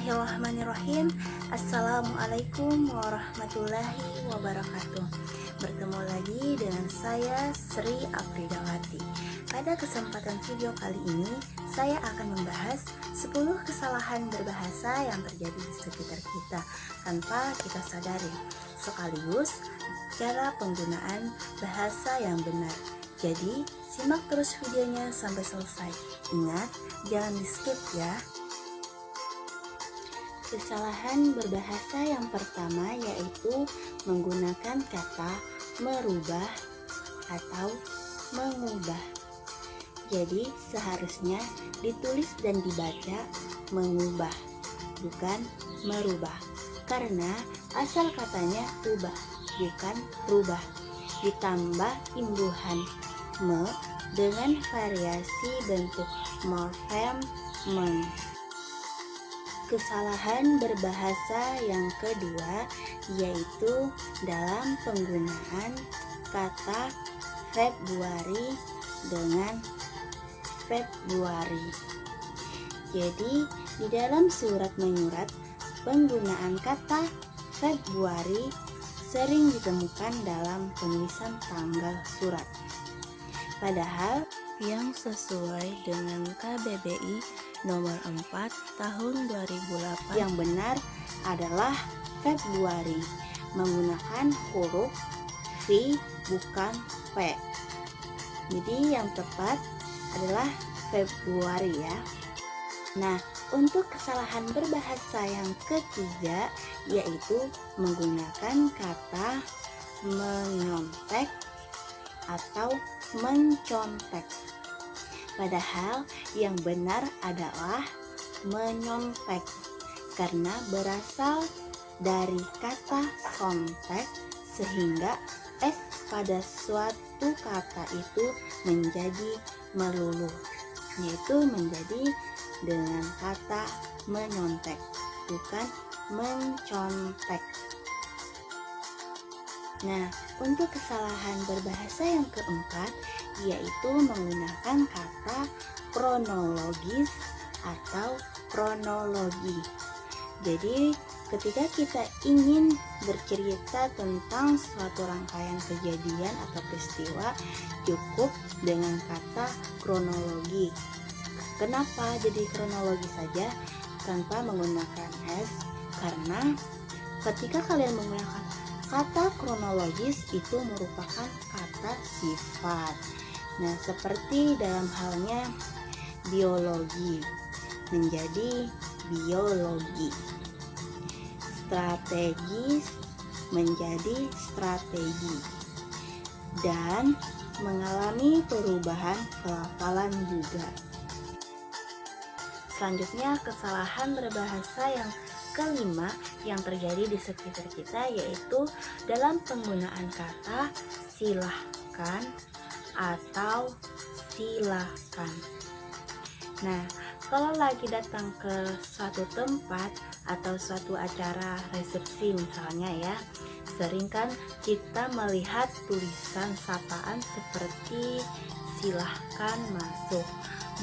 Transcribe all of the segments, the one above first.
Bismillahirrahmanirrahim. Assalamualaikum warahmatullahi wabarakatuh. Bertemu lagi dengan saya Sri Afridawati. Pada kesempatan video kali ini saya akan membahas 10 kesalahan berbahasa yang terjadi di sekitar kita tanpa kita sadari, sekaligus cara penggunaan bahasa yang benar. Jadi simak terus videonya sampai selesai. Ingat, jangan di skip ya. Kesalahan berbahasa yang pertama yaitu menggunakan kata merubah atau mengubah. Jadi seharusnya ditulis dan dibaca mengubah, bukan merubah. Karena asal katanya ubah, bukan rubah. Ditambah imbuhan me dengan variasi bentuk morfem meng. Kesalahan berbahasa yang kedua yaitu dalam penggunaan kata Februari dengan Februari. Jadi di dalam surat menyurat penggunaan kata Februari sering ditemukan dalam penulisan tanggal surat. Padahal yang sesuai dengan KBBI nomor 4 tahun 2008 yang benar adalah Februari menggunakan huruf V bukan P. Jadi yang tepat adalah Februari ya. Nah, untuk kesalahan berbahasa yang ketiga yaitu menggunakan kata menyontek atau mencontek. Padahal yang benar adalah menyontek karena berasal dari kata sontek sehingga S pada suatu kata itu menjadi melulu, yaitu menjadi dengan kata menyontek, bukan mencontek. Nah, untuk kesalahan berbahasa yang keempat yaitu menggunakan kata kronologis atau kronologi. Jadi, ketika kita ingin bercerita tentang suatu rangkaian kejadian atau peristiwa, cukup dengan kata kronologi. Kenapa jadi kronologi saja tanpa menggunakan S? Karena ketika kalian menggunakan kata kronologis itu merupakan kata sifat. Nah, seperti dalam halnya biologi menjadi biologi, strategis menjadi strategi, dan mengalami perubahan pelafalan juga. Selanjutnya, kesalahan berbahasa yang kelima yang terjadi di sekitar kita yaitu dalam penggunaan kata silahkan atau silakan. Nah, kalau lagi datang ke suatu tempat atau suatu acara resepsi misalnya ya, sering kan kita melihat tulisan sapaan seperti silahkan masuk.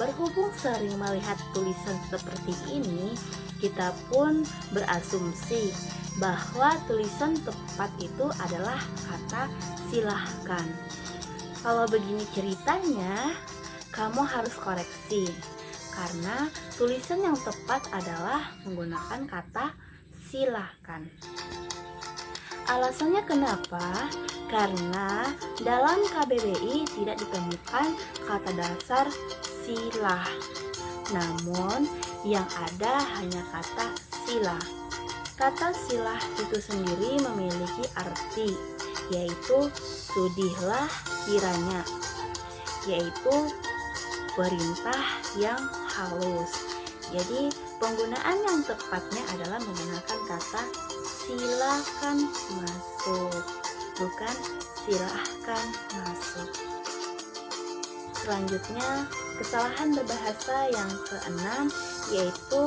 Berhubung sering melihat tulisan seperti ini, kita pun berasumsi bahwa tulisan tepat itu adalah kata silahkan. Kalau begini ceritanya, kamu harus koreksi karena tulisan yang tepat adalah menggunakan kata silahkan. Alasannya kenapa? Karena dalam KBBI tidak ditemukan kata dasar silah. Namun yang ada hanya kata sila. Kata silah itu sendiri memiliki arti yaitu sudihlah kiranya, yaitu perintah yang halus. Jadi penggunaan yang tepatnya adalah menggunakan kata silakan masuk, bukan silahkan masuk. Selanjutnya, kesalahan berbahasa yang keenam yaitu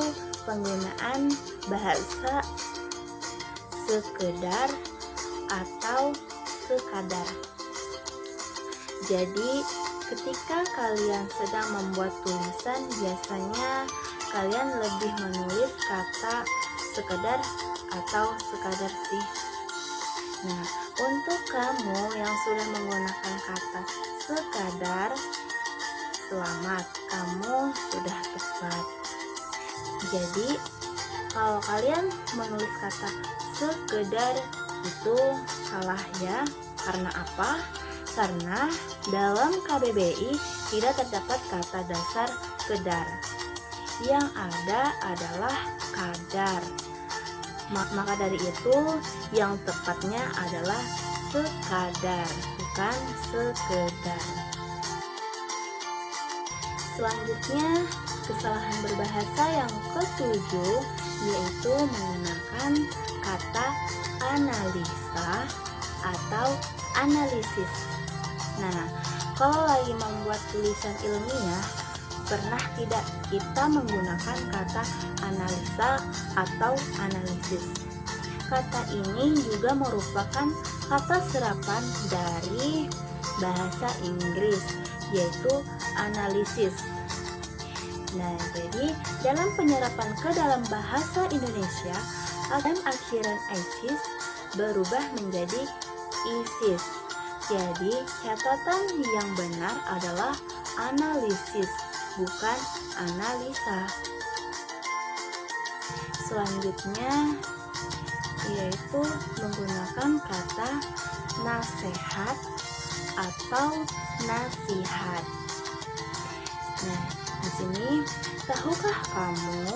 penggunaan bahasa sekedar atau sekadar. Jadi, ketika kalian sedang membuat tulisan, biasanya kalian lebih menulis kata sekedar atau sekadar sih? Nah, untuk kamu yang sudah menggunakan kata sekadar, selamat, kamu sudah tepat. Jadi, kalau kalian menulis kata sekedar itu salah ya. Karena apa? Karena dalam KBBI tidak terdapat kata dasar kedar. Yang ada adalah kadar. Maka dari itu yang tepatnya adalah sekadar, bukan sekedar. Selanjutnya, kesalahan berbahasa yang ketujuh yaitu menggunakan kata analisa atau analisis. Nah, kalau lagi membuat tulisan ilmiah, pernah tidak kita menggunakan kata analisa atau analisis? Kata ini juga merupakan kata serapan dari bahasa Inggris, yaitu analisis. Nah, jadi dalam penyerapan ke dalam bahasa Indonesia, akhiran ISIS berubah menjadi ISIS. Jadi, catatan yang benar adalah analisis, bukan analisa. Selanjutnya yaitu menggunakan kata nasihat atau nasihat. Nah, di sini tahukah kamu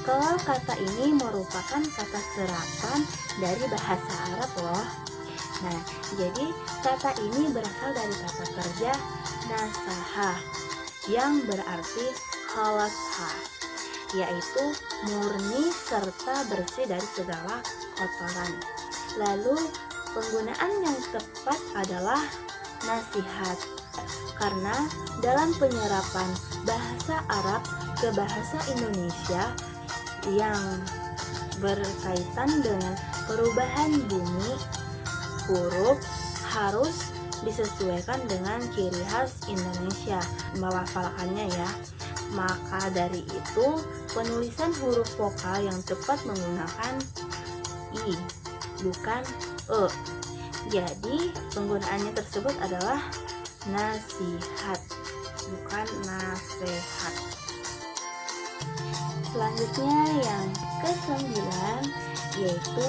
kalau kata ini merupakan kata serapan dari bahasa Arab loh. Nah, jadi kata ini berasal dari kata kerja nasaha yang berarti khalasha, yaitu murni serta bersih dari segala kotoran. Lalu penggunaan yang tepat adalah nasihat, karena dalam penyerapan bahasa Arab ke bahasa Indonesia yang berkaitan dengan perubahan bunyi, huruf harus disesuaikan dengan ciri khas Indonesia melafalkannya ya. Maka dari itu penulisan huruf vokal yang tepat menggunakan i, bukan e. Jadi penggunaannya tersebut adalah nasihat, bukan nasehat. Selanjutnya yang ke-9 yaitu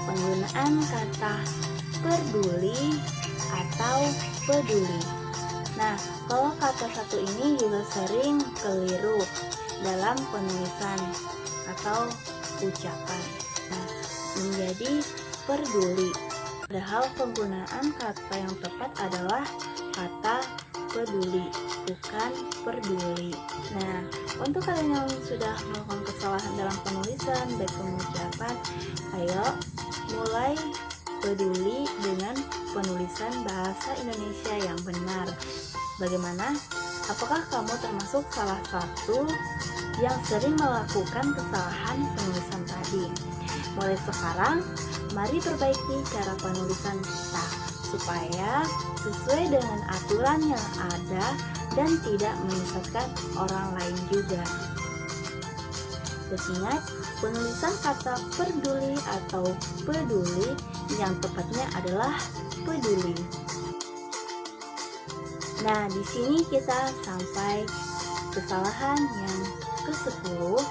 penggunaan kata peduli atau peduli. Nah, kalau kata satu ini juga sering keliru dalam penulisan atau ucapan. Nah, menjadi peduli. Padahal penggunaan kata yang tepat adalah kata peduli, bukan peduli. Nah, untuk kalian yang sudah melakukan kesalahan dalam penulisan baik pengucapan, ayo mulai peduli dengan penulisan bahasa Indonesia yang benar. Bagaimana? Apakah kamu termasuk salah satu yang sering melakukan kesalahan penulisan tadi? Mulai sekarang, mari perbaiki cara penulisan kita supaya sesuai dengan aturan yang ada dan tidak menyesatkan orang lain juga. Terus ingat, penulisan kata peduli atau peduli yang tepatnya adalah peduli. Nah, di sini kita sampai kesalahan yang ke-10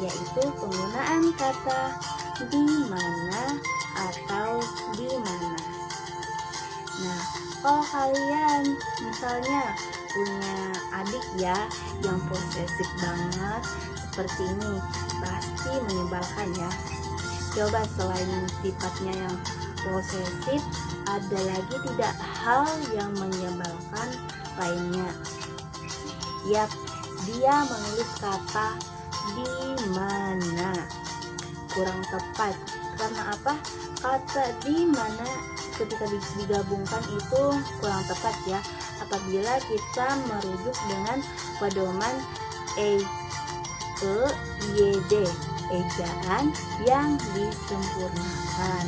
yaitu penggunaan kata di mana atau di mana. Nah, kalau kalian misalnya punya adik ya yang posesif banget seperti ini, pasti menyebalkan ya. Coba selain sifatnya yang posesif, ada lagi tidak hal yang menyebalkan lainnya. Yap, dia menulis kata di mana. Kurang tepat. Karena apa? Kata di mana ketika digabungkan itu kurang tepat ya. Apabila kita merujuk dengan pedoman EYD, ejaan yang disempurnakan.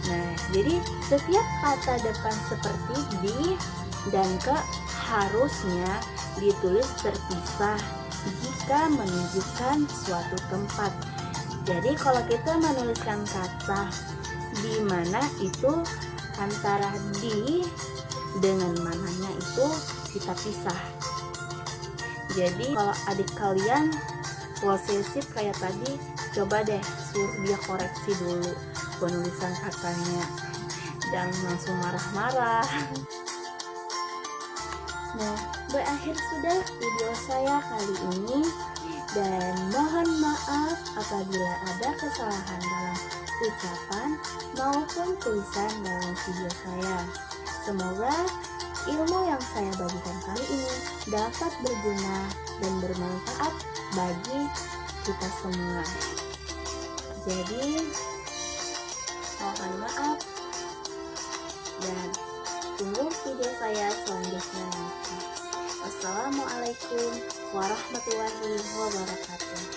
Nah, jadi setiap kata depan seperti di dan ke harusnya ditulis terpisah. Jika ketika menunjukkan suatu tempat. Jadi kalau kita menuliskan kata di mana itu antara di dengan mananya itu kita pisah. Jadi kalau adik kalian posesif kayak tadi, coba deh suruh dia koreksi dulu penulisan katanya, jangan langsung marah-marah. Nah, berakhir sudah video saya kali ini, dan mohon maaf apabila ada kesalahan dalam ucapan maupun tulisan dalam video saya. Semoga ilmu yang saya bagikan kali ini dapat berguna dan bermanfaat bagi kita semua. Jadi, mohon maaf dan tunggu video saya selanjutnya nanti. Wassalamualaikum warahmatullahi wabarakatuh.